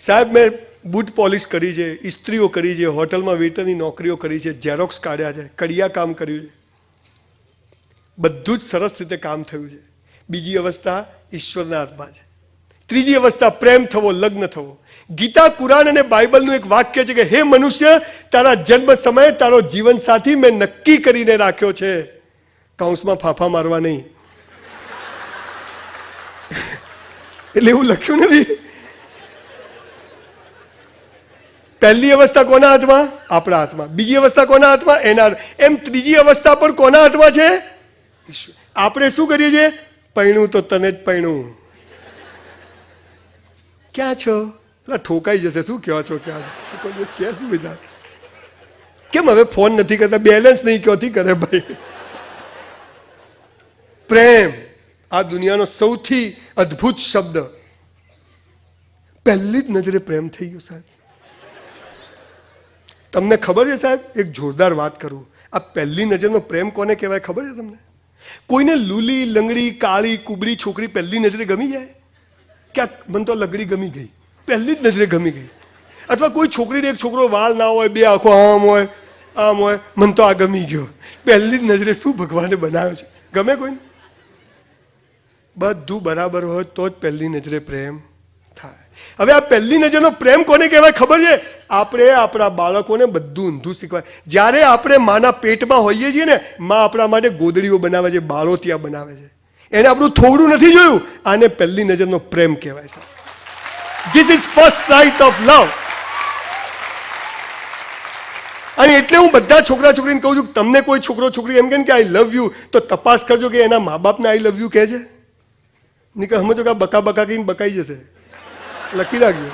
સાહેબ મેં boot polish કરી છે, ઇસ્ત્રીઓ કરી છે, હોટલમાં વેટરની નોકરીઓ કરી છે, ઝેરોક્સ કાઢ્યા છે, કડિયા કામ કર્યું છે, બધું જ સરસ રીતે કામ થયું છે. બીજી અવસ્થા ઈશ્વરના હાથમાં છે. ત્રીજી અવસ્થા પ્રેમ થવો, લગ્ન થવો. ગીતા, કુરાન અને બાઇબલનું એક વાક્ય છે કે હે મનુષ્ય, તારા જન્મ સમયે તારો જીવન સાથી મેં નક્કી કરીને રાખ્યો છે. કૌંસમાં ફાંફા મારવા નહીં. એટલે એવું લખ્યું નથી. પહેલી અવસ્થા કોના હાથમાં? આપણા હાથમાં. બીજી અવસ્થા કોના હાથમાં? એના. એમ ત્રીજી અવસ્થા પણ કોના હાથમાં છે? આપણે શું કરીએ છીએ? પૈણું તો તને જ પૈણું. ક્યાં છો? એટલે ઠોકાઈ જશે. શું કહો છો? ક્યાં છે? શું બધા કેમ હવે ફોન નથી કરતા? બેલેન્સ નહીં ક્યાંથી કરે ભાઈ? પ્રેમ આ દુનિયાનો સૌથી અદ્ભુત શબ્દ. પહેલી જ નજરે પ્રેમ થઈ ગયો સાહેબ. તમને ખબર છે સાહેબ, એક જોરદાર વાત કરું. આ પહેલી નજરનો પ્રેમ કોને કહેવાય ખબર છે તમને? કોઈને લૂલી, લંગડી, કાળી, કુબડી છોકરી પહેલી નજરે ગમી જાય? ક્યાંક મને તો લંગડી ગમી ગઈ, પહેલી જ નજરે ગમી ગઈ. અથવા કોઈ છોકરીને એક છોકરો વાળ ના હોય, બે આંખો આમ હોય, આમ હોય, મને તો આ ગમી ગયો. પહેલી જ નજરે શું ભગવાને બનાવ્યો છે? ગમે કોઈને? બધું બરાબર હોય તો જ પહેલી નજરે પ્રેમ થાય. હવે આ પહેલી નજરનો પ્રેમ કોને કહેવાય ખબર છે? આપણે આપણા બાળકોને બધું ઊંધું શીખવાય. જ્યારે આપણે માના પેટમાં હોઈએ છીએ ને, માં આપણા માટે ગોદડીઓ બનાવે છે, બાળોતિયા બનાવે છે. એને આપણું થોડું નથી જોયું. આને પહેલી નજરનો પ્રેમ કહેવાય છે. This is first site of લવ. અને એટલે હું બધા છોકરા છોકરીને કહું છું, તમને કોઈ છોકરો છોકરી એમ કે આઈ લવ યુ, તો તપાસ કરજો કે એના મા બાપને આઈ લવ યુ કહે છે. નહીં કે સમજો કે આ બકા બકા કહીને બકાઈ જશે. લખી રાખજો.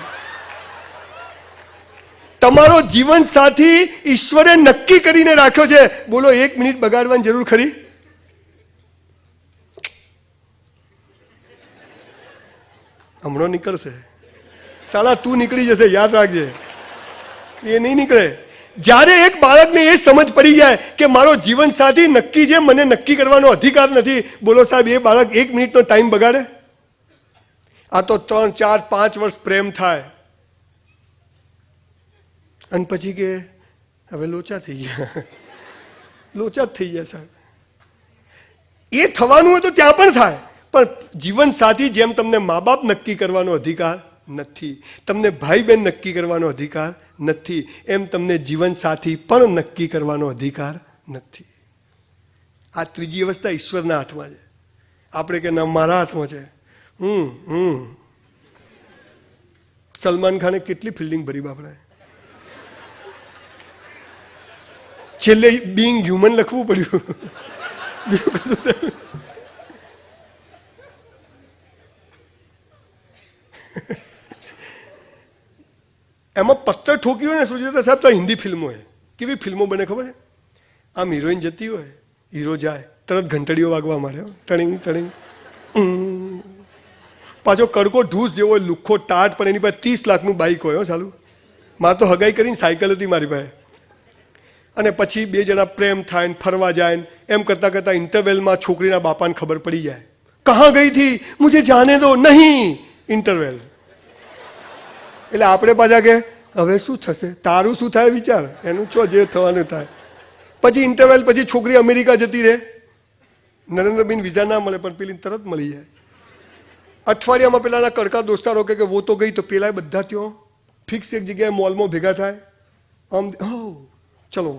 તમારો જીવન સાથી ઈશ્વરે નક્કી કરીને રાખ્યો છે. બોલો, 1 મિનિટ બગાડવાની જરૂર ખરી? હમણાં નીકળશે સાલા, તું નીકળી જશે, યાદ રાખજે. એ નહીં નીકળે. જ્યારે એક બાળકને એ સમજ પડી જાય કે મારો જીવન સાથી નક્કી છે, મને નક્કી કરવાનો અધિકાર નથી, બોલો સાહેબ, એ બાળક 1 મિનિટનો ટાઈમ બગાડે? આ તો 3, 4, 5 વર્ષ પ્રેમ થાય અને પછી કે હવે લોચા થઈ ગયા. લોચા જ થઈ ગયા સાહેબ. એ થવાનું હોય તો ત્યાં પણ થાય, પણ જીવન સાથી જેમ તમને મા બાપ નક્કી કરવાનો અધિકાર નથી, તમને ભાઈ બહેન નક્કી કરવાનો અધિકાર નથી, એમ તમને જીવન સાથી પણ નક્કી કરવાનો અધિકાર નથી. આ ત્રીજી અવસ્થા ઈશ્વરના હાથમાં છે. આપણે કે ના, મારા હાથમાં છે. સલમાન ખાને કેટલી ફિલ્ડિંગ ભરી બાપડે. છેલ્લે બીંગ હ્યુમન લખવું પડ્યું. એમાં પથ્થર ઠોકી હોય ને સુચિતા સાહેબ, તો હિન્દી ફિલ્મો હોય. કેવી ફિલ્મો બને ખબર છે? આમ હિરોઈન જતી હોય, હીરો જાય, તરત ઘંટડીઓ વાગવા માંડે, ટણીંગ ટણીંગ. પાછો કડકો ઢૂસ જેવો લુખ્ખો ટાટ, પણ એની પાસે 30 લાખનું બાઇક હોય. ચાલુ મારે તો હગાઈ કરીને સાયકલ હતી મારી પાસે. અને પછી 2 જણા પ્રેમ થાય, ફરવા જાય. એમ કરતાં કરતાં ઇન્ટરવેલમાં છોકરીના બાપાને ખબર પડી જાય. કહા ગઈ થી, મુझे જાને દો. નહીં, ઇન્ટરવેલ. એટલે આપણે પાછા કે હવે શું થશે, તારું શું થાય વિચાર, એનું છો જે થવાનું થાય. પછી ઇન્ટરવેલ પછી છોકરી અમેરિકા જતી રહે. નરેન્દ્રબેન વિઝા ના મળે, પણ પેલી તરત મળી જાય. અઠવાડિયામાં પેલાના કડકા દોસ્તારો કે વો તો ગઈ, તો પેલા બધા ત્યાં ફિક્સ એક જગ્યાએ મોલમાં ભેગા થાય. આમ ચલો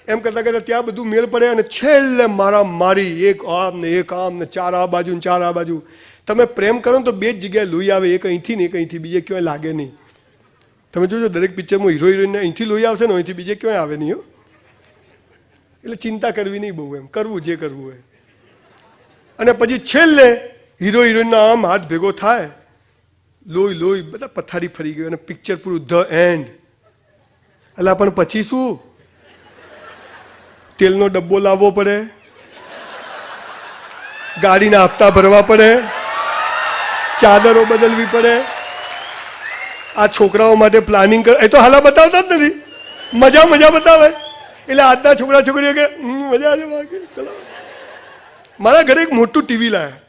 એમ કરતા કરતા ત્યાં બધું મેળ પડે, અને છેલ્લે મારા મારી, એક આમ ને એક આમ ને 4 આ બાજુ ને 4 આ બાજુ. તમે પ્રેમ કરો ને તો 2 જ જગ્યાએ લોહી આવે, એક અહીંથી ને એક અહીંથી, બીજે ક્યાંય લાગે નહીં. તમે જોજો દરેક પિક્ચરમાં હીરો હિરોઈનને અહીંથી લોહી આવશે ને, અહીંથી બીજે ક્યાંય આવે નહીં. એટલે ચિંતા કરવી નહીં બહુ, એમ કરવું જે કરવું હોય. અને પછી છેલ્લે હીરો હિરોઈનનો આમ હાથ ભેગો થાય, લોહી લોહી બધા પથારી ફરી ગયો, અને પિક્ચર પૂરું, ધ એન્ડ. એટલે પણ પછી શું? તેલનો ડબ્બો લાવવો પડે, ગાડીના હપ્તા ભરવા પડે, ચાદરો બદલવી પડે. આ છોકરાઓ માટે પ્લાનિંગ કરે. એ તો હાલા બતાવતા જ નથી, મજા મજા બતાવે. એટલે આજના છોકરા છોકરીઓ કે મજા આવે બાકી ચલો. મારા ઘરે એક મોટું ટીવી લાયા,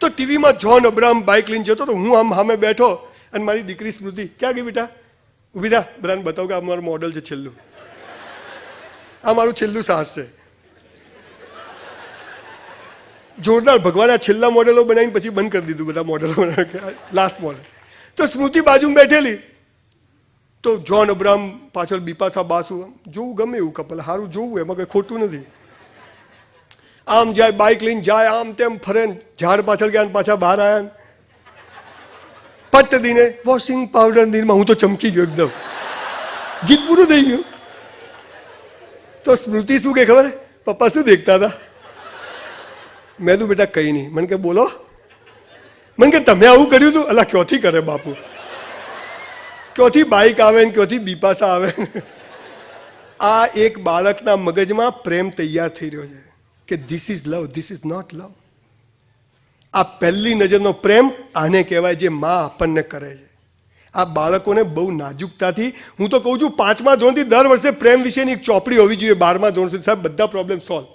તો ટીવીમાં જ્હોન અબ્રાહમ બાઇક લઈને જતો, તો હું આમ સામે બેઠો, અને મારી દીકરી સ્મૃતિ ક્યાં ગઈ બેટા? ઊભી થા, બધાને બતાવો કે આ મારું મોડલ છે છેલ્લું, આ મારું છેલ્લું સાહસ છે. જોરદાર. ભગવાને છેલ્લા મોડેલો બનાવીને પછી બંધ કરી દીધું બધા મોડેલો, લાસ્ટ મોડેલ. તો સ્મૃતિ બાજુમાં બેઠેલી, તો જોન અબ્રાહમ પાછળ બિપાશા બાસુ, જોવું ગમે એવું કપલ, સારું જોવું, એમાં કંઈ ખોટું નથી. આમ જાય, બાઇક લઈને જાય, આમ તેમ ફરે, ઝાડ પાછળ ગયા પાછા બહાર આવ્યા. પટ્ટ દઈને વોશિંગ પાવડર દીનમાં હું તો ચમકી ગયો એકદમ. ગીત પૂરું થઈ ગયું. તો સ્મૃતિ શું કે ખબર? પપ્પા શું દેખતા હતા? મેં તું બેટા કઈ નહીં. મને કે બોલો. મને કે તમે આવું કર્યું હતું? અલા ક્યોથી કરે બાપુ, ક્યોથી બાઇક આવે ને ક્યોથી બિપાસા આવે. આ એક બાળકના મગજમાં પ્રેમ તૈયાર થઈ રહ્યો છે કે this is love, this is not love. આ પહેલી નજરનો પ્રેમ આને કહેવાય જે માં આપણને કરે છે. આ બાળકોને બહુ નાજુકતાથી, હું તો કહું છું 5મા ધોરણથી દર વર્ષે પ્રેમ વિશેની એક ચોપડી હોવી જોઈએ. 12મા ધોરણ સુધી સાહેબ બધા પ્રોબ્લેમ સોલ્વ.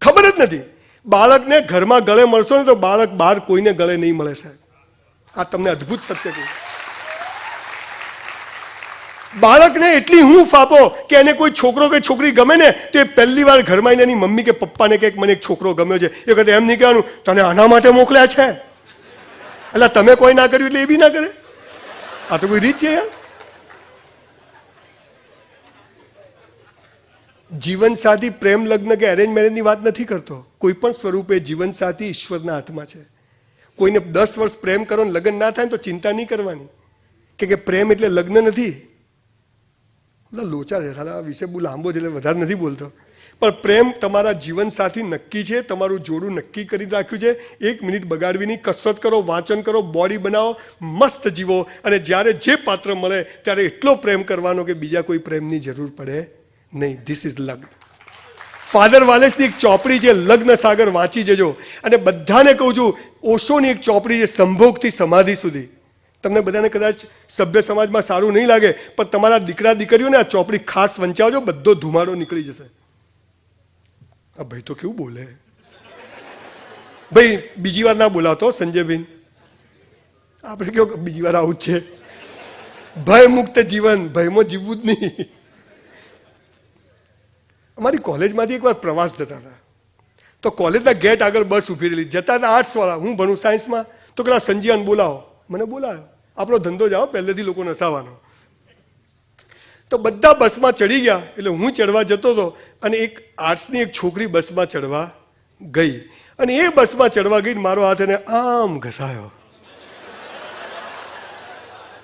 ખબર જ નથી. બાળકને ઘરમાં ગળે મળશો ને તો બાળક બહાર કોઈને ગળે નહીં મળે સાહેબ. આ તમને અદ્ભુત સત્ય કહ્યું. બાળકને એટલી હૂંફ આપો કે એને કોઈ છોકરો કે છોકરી ગમે ને તો એ પહેલી વાર ઘરમાં એની મમ્મી કે પપ્પાને કહે મને એક છોકરો ગમ્યો છે. એ કહેતા એમ નહીં કહેવાનું તને આના માટે મોકલ્યા છે, એટલે તમે કોઈ ના કર્યું એટલે એ બી ના કરે. આ તો કોઈ રીત છે યાર. જીવનસાથી પ્રેમ લગ્ન કે એરેન્જ મેરેજની વાત નથી કરતો. કોઈ પણ સ્વરૂપે જીવનસાથી ઈશ્વરના હાથમાં છે. કોઈને 10 વર્ષ પ્રેમ કરો ને લગ્ન ના થાય તો ચિંતા નહીં કરવાની, કે પ્રેમ એટલે લગ્ન નથી. લોચા છે આ વિશે બહુ લાંબો છે એટલે વધારે નથી બોલતો. પણ પ્રેમ તમારા જીવનસાથી નક્કી છે, તમારું જોડું નક્કી કરી રાખ્યું છે. 1 મિનિટ બગાડવી નહીં. કસરત કરો, વાંચન કરો, બોડી બનાવો, મસ્ત જીવો, અને જ્યારે જે પાત્ર મળે ત્યારે એટલો પ્રેમ કરવાનો કે બીજા કોઈ પ્રેમની જરૂર પડે નહીં. ધીસ ઇઝ લગ્ન. ફાધર વાલેસની એક ચોપડી છે લગ્ન સાગર, વાંચી જજો. અને બધાને કહું છું ઓશોની એક ચોપડી છે સંભોગથી સમાધિ સુધી. તમને બધાને કદાચ સભ્ય સમાજમાં સારું નહીં લાગે પણ તમારા દીકરા દીકરીઓને આ ચોપડી ખાસ વંચાવજો, બધો ધુમાડો નીકળી જશે. આ ભાઈ તો કેવું બોલે ભાઈ, બીજી વાર ના બોલાતો સંજયભાઈ. આપણે કેવું બીજી વાર આવું જ છે. ભય મુક્ત જીવન, ભયમાં જીવવું જ નહીં. અમારી કોલેજમાંથી એકવાર પ્રવાસ જતા હતા તો કોલેજના ગેટ આગળ બસ ઊભી રહેલી. જતા હતા આર્ટ્સવાળા, હું ભણું સાયન્સમાં. તો પેલા સંજીવન બોલાવો, મને બોલાવ્યો. આપણો ધંધો જાઓ પહેલેથી લોકો નસાવાનો. તો બધા બસમાં ચડી ગયા એટલે હું ચડવા જતો હતો અને એક આર્ટ્સની એક છોકરી બસમાં ચડવા ગઈ અને એ બસમાં ચડવા ગઈ મારો હાથ એને આમ ઘસાયો.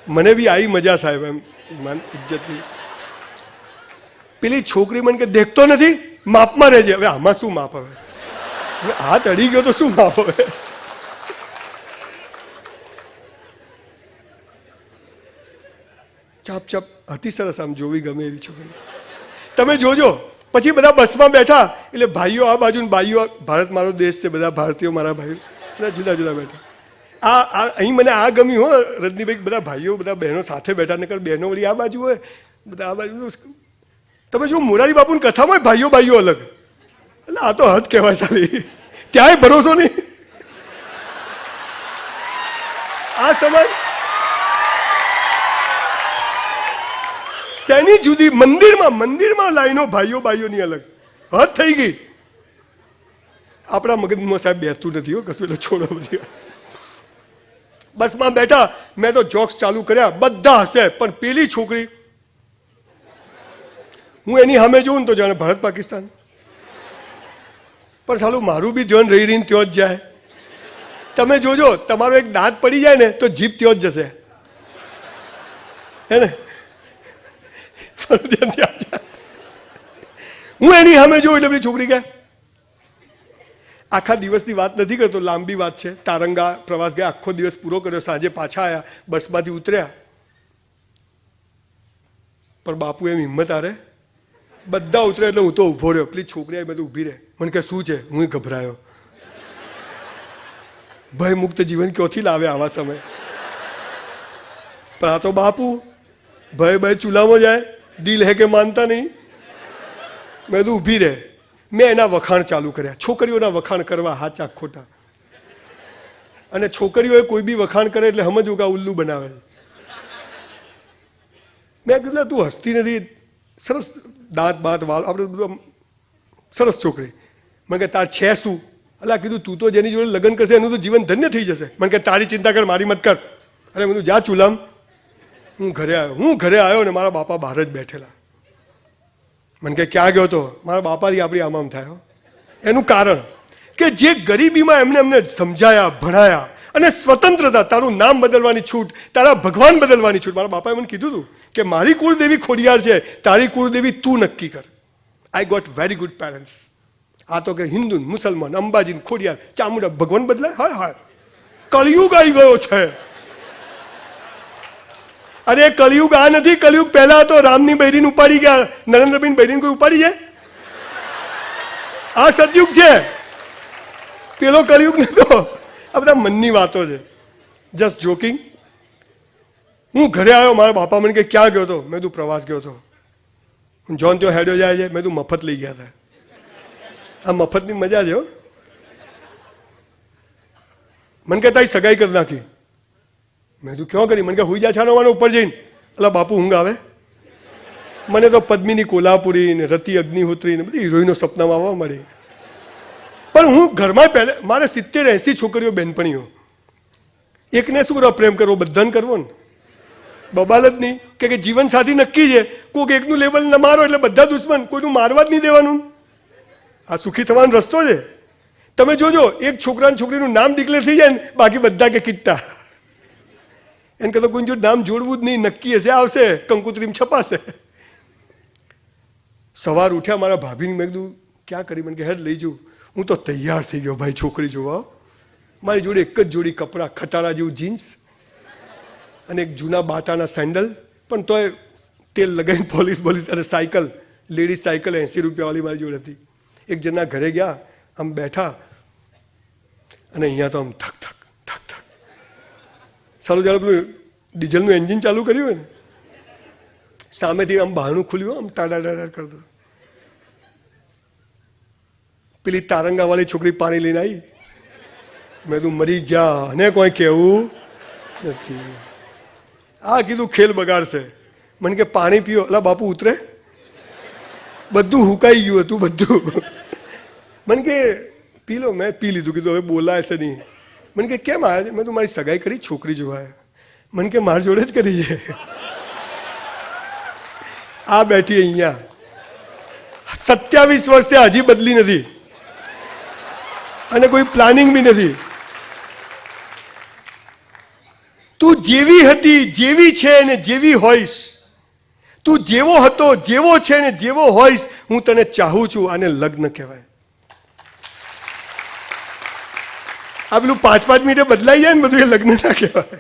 મને બી આવી મજા સાહેબ, એમ ઇજ્જતની. પેલી છોકરી મને કે દેખતો નથી, માપમાં રહેજે. હવે આમાં શું માપ? હવે હાથ અડી ગયો તો શું માપ? હવે ચાપ ચાપ હતી સરસ, આમ જોવી ગમે એવી છોકરી. તમે જોજો પછી બધા બસમાં બેઠા એટલે ભાઈઓ આ બાજુ, ભાઈઓ, ભારત મારો દેશ છે, બધા ભારતીયો મારા ભાઈઓ, બધા જુદા જુદા બેઠા. આ અહીં મને આ ગમ્યું હો રજનીભાઈ, બધા ભાઈઓ બધા બહેનો સાથે બેઠા. નકર બહેનો વળી આ બાજુ હોય, બધા આ બાજુ. તમે જો મોરારી બાપુની કથામાં ભાઈઓ ભાઈઓ અલગ, એટલે આ તો હદ કહેવાય સારી. ક્યાંય ભરોસો નહીં. આ સમય શેની જુદી? મંદિરમાં લાઈનો ભાઈઓ ભાઈઓની અલગ. હદ થઈ ગઈ. આપણા મગજમાં સાહેબ બેસતું નથી હો કશું, એટલે છોડો બધી. બસમાં બેઠા, મેં તો જોક્સ ચાલુ કર્યા, બધા હશે. પણ પેલી છોકરી, હું એની સામે જોઉં ને તો જાણે ભારત પાકિસ્તાન. પણ સાલું મારું બી ધ્યાન રહી રહીને ત્યાં જ જાય. તમે જોજો તમારો એક દાંત પડી જાય ને તો જીભ ત્યાં જ જશે, હે ને? હું એની સામે જોઉં એટલે પેલી છોકરી ગયા. આખા દિવસની વાત નથી કરતો, લાંબી વાત છે. તારંગા પ્રવાસ ગયા, આખો દિવસ પૂરો કર્યો. સાંજે પાછા આવ્યા, બસમાંથી ઉતર્યા. પણ બાપુ એમ હિંમત હારે, બધા ઉતરે એટલે હું તો ઊભો રહ્યો. પેલી છોકરી આવી, બધું ઊભી રહે. મને કે શું છે? હું ગભરાયો. ભય મુક્ત જીવન ક્યાંથી લાવે આવા સમય? પણ આ તો બાપુ ભય ચૂલામાં જાય, દિલ હે કે માનતા નહીં. મેં તો ઊભી રહે. મેં એના વખાણ ચાલુ કર્યા, છોકરીઓના વખાણ કરવા, હાચા ખોટા. અને છોકરીઓએ કોઈ બી વખાણ કરે એટલે સમજવું કે આ ઉલ્લુ બનાવે છે. મેં કીધું તું હસતી નથી, સરસ દાંત બાત વાળ આપણે બધું સરસ છોકરી. મને કે તાર છે શું? અલા કીધું તું તો જેની જોડે લગ્ન કરશે એનું તો જીવન ધન્ય થઈ જશે. મને કે તારી ચિંતા કર, મારી મત કર. અરે બધું જા ચૂલામ. હું ઘરે આવ્યો ને મારા બાપા બહાર જ બેઠેલા. મને કે ક્યાં ગયો તો? મારા બાપાથી આપણી આમ થાય. એનું કારણ કે જે ગરીબીમાં એમને સમજાયા, ભણાયા, અને સ્વતંત્રતા, તારું નામ બદલવાની છૂટ, તારા ભગવાન બદલવાની છૂટ. મારા બાપાએ મને કીધું હતું કે મારી કુળદેવી ખોડિયાર છે, તારી કુળદેવી તું નક્કી કર. I got very good parents. આ તો કે હિન્દુ, મુસલમાન, અંબાજી, ખોડિયાર, ચામુંડા, ભગવાન બદલાય? હા હા, કળિયુગ આવી ગયો છે. અરે કળિયુગ આ નથી, કળિયુગ પહેલા તો રામની બૈરીને ઉપાડી ગયા, નરેન્દ્રભાઈ બૈરીને કોઈ ઉપાડી જાય? આ સતયુગ છે, પેલો કળિયુગ નતો. આ બધા મનની વાતો છે, જસ્ટ જોકિંગ. હું ઘરે આવ્યો, મારા બાપા મને કે ક્યાં ગયો હતો? મેં તું પ્રવાસ ગયો હતો. જોન ત્યાં હેડ્યો જાય છે, મેં તું મફત લઈ ગયા હતા. આ મફતની મજા છે. મને કે તારી સગાઈ કરી નાખી. મેં તું ક્યાં કરી? મને કે હુઈ જા છાનોવાનો ઉપર જઈને. એટલે બાપુ ઊંઘ આવે? મને તો પદ્મિની કોલ્હાપુરી ને રતિ અગ્નિહોત્રી ને બધી હિરોઈનો સપનામાં આવવા મળી. પણ હું ઘરમાં પહેલે મારે 70-80 છોકરીઓ બહેનપણીઓ, એકને શું કરવા પ્રેમ કરવો? બધાને કરવો ને, બબાલ જ નહીં. કે જીવન સાથી નક્કી છે, કોઈક એકનું લેવલ ન મારો એટલે બધા દુશ્મન, કોઈનું મારવા જ નહીં દેવાનું. આ સુખી થવાનો રસ્તો છે. તમે જોજો, એક છોકરા છોકરીનું નામ ડિક્લેર થઈ જાય ને, બાકી બધા કે કિટ્ટા. એમ કે તો કોઈ જો નામ જોડવું જ નહીં, નક્કી હશે આવશે, કંકુત્રીમાં છપાશે. સવાર ઉઠ્યા, મારા ભાભીને મેં કીધું ક્યાં કરી? મને કે હેડ લઈ જવું. હું તો તૈયાર થઈ ગયો ભાઈ છોકરી જોવા. મારી જોડે એક જ જોડી કપડાં, ખટારા જેવું જીન્સ અને એક જૂના બાટાના સેન્ડલ, પણ તોય તેલ લગાવીને પોલીસ અને સાયકલ, લેડીઝ સાયકલ 80 રૂપિયાવાળી મારી જોડે હતી. એક જણના ઘરે ગયા, આમ બેઠા, અને અહીંયા તો આમ થક થક થક થક. સારું જ્યારે પેલું ડીઝલનું એન્જિન ચાલુ કર્યું હોય ને, સામેથી આમ બહારનું ખુલ્યું, આમ ટાડા કરતો. પેલી તારંગાવાળી છોકરી પાણી લઈને આવી. મેં તું મરી ગયા, અને કોઈ કહેવું નથી. આ કીધું ખેલ બગાડશે. મને કે પાણી પીઓ. એટલે બાપુ ઉતરે, બધું હુકાઈ ગયું હતું બધું. મને કે પી લો. મેં પી લીધું. કીધું હવે બોલાય છે નહીં. મને કે કેમ આવ્યા? મેં તું મારી સગાઈ કરી, છોકરી જોવા. મને કે મારી જોડે જ કરી છે. આ બેઠી અહીંયા 27 વર્ષથી હજી બદલી નથી, અને કોઈ પ્લાનિંગ બી નથી. તું જેવી હતી, જેવી છે ને જેવી હોઈશ, તું જેવો હતો, જેવો છે ને જેવો હોઈશ, હું તને ચાહું છું. આને લગ્ન કહેવાય. આ પેલું 5-5 મિનિટે બદલાઈ જાય ને બધું, એ લગ્ન ના કહેવાય.